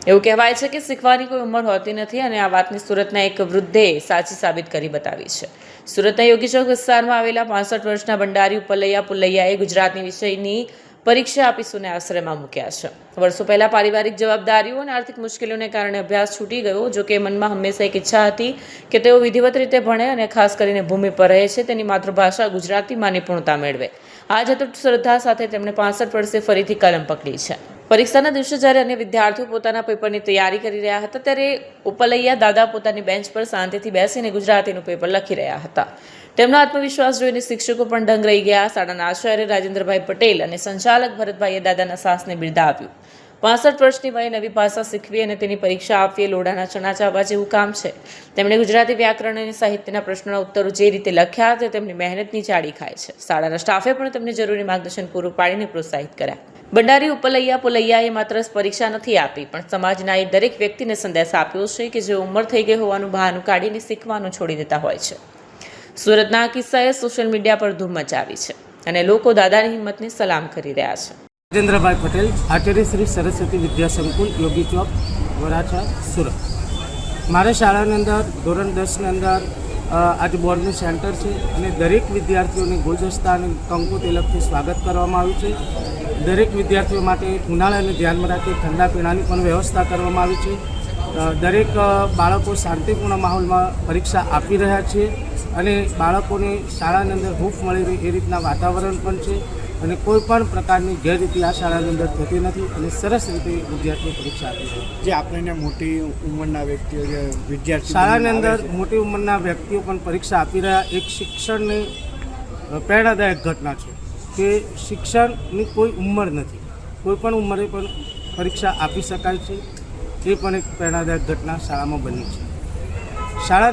એવું કહેવાય છે કે શીખવાની કોઈ ઉંમર હોતી નથી અને આ વાતની સુરતના એક વૃદ્ધે સાચી સાબિત કરી બતાવી છે. સુરતના યોગી ચોક વિસ્તારમાં આવેલા 65 વર્ષના ભંડારી ઉપલૈયા પુલૈયાએ ગુજરાતની વિષયની પરીક્ષા આપી સૂને આશ્રયમાં મૂક્યા છે. વર્ષો પહેલા પારિવારિક જવાબદારીઓ અને આર્થિક મુશ્કેલીઓને કારણે અભ્યાસ છૂટી ગયો. જો કે મનમાં હંમેશા એક ઈચ્છા હતી કે તેઓ વિધિવત રીતે ભણે અને ખાસ કરીને ભૂમિ પર રહે છે તેની માતૃભાષા ગુજરાતીમાં નિપુણતા મેળવે. આજ અતૂટ શ્રદ્ધા સાથે તેમણે 65 વર્ષે ફરીથી કલમ પકડી છે. પરીક્ષાના દિવસે જ્યારે અન્ય વિદ્યાર્થીઓ પોતાના પેપરની તૈયારી કરી રહ્યા હતા ત્યારે ઉપલૈયા દાદા પોતાની બેન્ચ પર શાંતિથી બેસીને ગુજરાતીનું પેપર લખી રહ્યા હતા. તેમનો આત્મવિશ્વાસ જોઈને શિક્ષકો પણ દંગ રહી ગયા. શાળાના આચાર્ય રાજેન્દ્રભાઈ પટેલ અને સંચાલક ભરતભાઈએ દાદાના સાહસને બિરદાવ્યું. 65 વર્ષની વયે નવી ભાષા શીખવી અને તેની પરીક્ષા આપવી એ લોઢાના ચણા ચાવવા જેવું કામ છે. તેમણે ગુજરાતી વ્યાકરણ અને સાહિત્યના પ્રશ્નોના ઉત્તરો જે રીતે લખ્યા તે તેમની મહેનતની ચાડી ખાય છે. શાળાના સ્ટાફે પણ તેમને જરૂરી માર્ગદર્શન પૂરું પાડીને પ્રોત્સાહિત કર્યા. ભંડારી ઉપલૈયા પુલૈયાએ માત્ર પરીક્ષા નથી આપી પણ સમાજના એ દરેક વ્યક્તિને સંદેશ આપ્યો છે કે જે ઉંમર થઈ ગઈ હોવાનું બહાનું કાઢીને શીખવાનું છોડી દેતા હોય છે. સુરતના આ કિસ્સાએ સોશિયલ મીડિયા પર ધૂમ મચાવી છે અને લોકો દાદાની હિંમતને સલામ કરી રહ્યા છે. રાજેન્દ્રભાઈ પટેલ, આચાર્ય શ્રી સરસ્વતી વિદ્યા સંકુલ, યોગી ચોક, વરાછા, સુરત. મારા શાળાની અંદર ધોરણ 10ની અંદર આજે બોર્ડનું સેન્ટર છે અને દરેક વિદ્યાર્થીઓને ગુલદસ્તા અને કંકુ તિલકથી સ્વાગત કરવામાં આવ્યું છે. દરેક વિદ્યાર્થીઓ માટે ઉનાળાને ધ્યાનમાં રાખી ઠંડા પીણાની પણ વ્યવસ્થા કરવામાં આવી છે. દરેક બાળકો શાંતિપૂર્ણ માહોલમાં પરીક્ષા આપી રહ્યા છે અને બાળકોને શાળાની અંદર હૂંફ મળી રહે એ રીતના વાતાવરણ પણ છે અને કોઈ પણ પ્રકારની ગેરરીતિ આ શાળાની અંદર થતી નથી અને સરસ રીતે વિદ્યાર્થીઓ પરીક્ષા આપી છે. જે આપણને મોટી ઉંમરના વ્યક્તિઓ જે વિદ્યાર્થી શાળાની અંદર મોટી ઉંમરના વ્યક્તિઓ પણ પરીક્ષા આપી રહ્યા એક શિક્ષણની પ્રેરણાદાયક ઘટના છે કે શિક્ષણની કોઈ ઉંમર નથી, કોઈ પણ ઉંમરે પણ પરીક્ષા આપી શકાય છે. એ પણ એક પ્રેરણાદાયક ઘટના શાળામાં બની છે. શાળા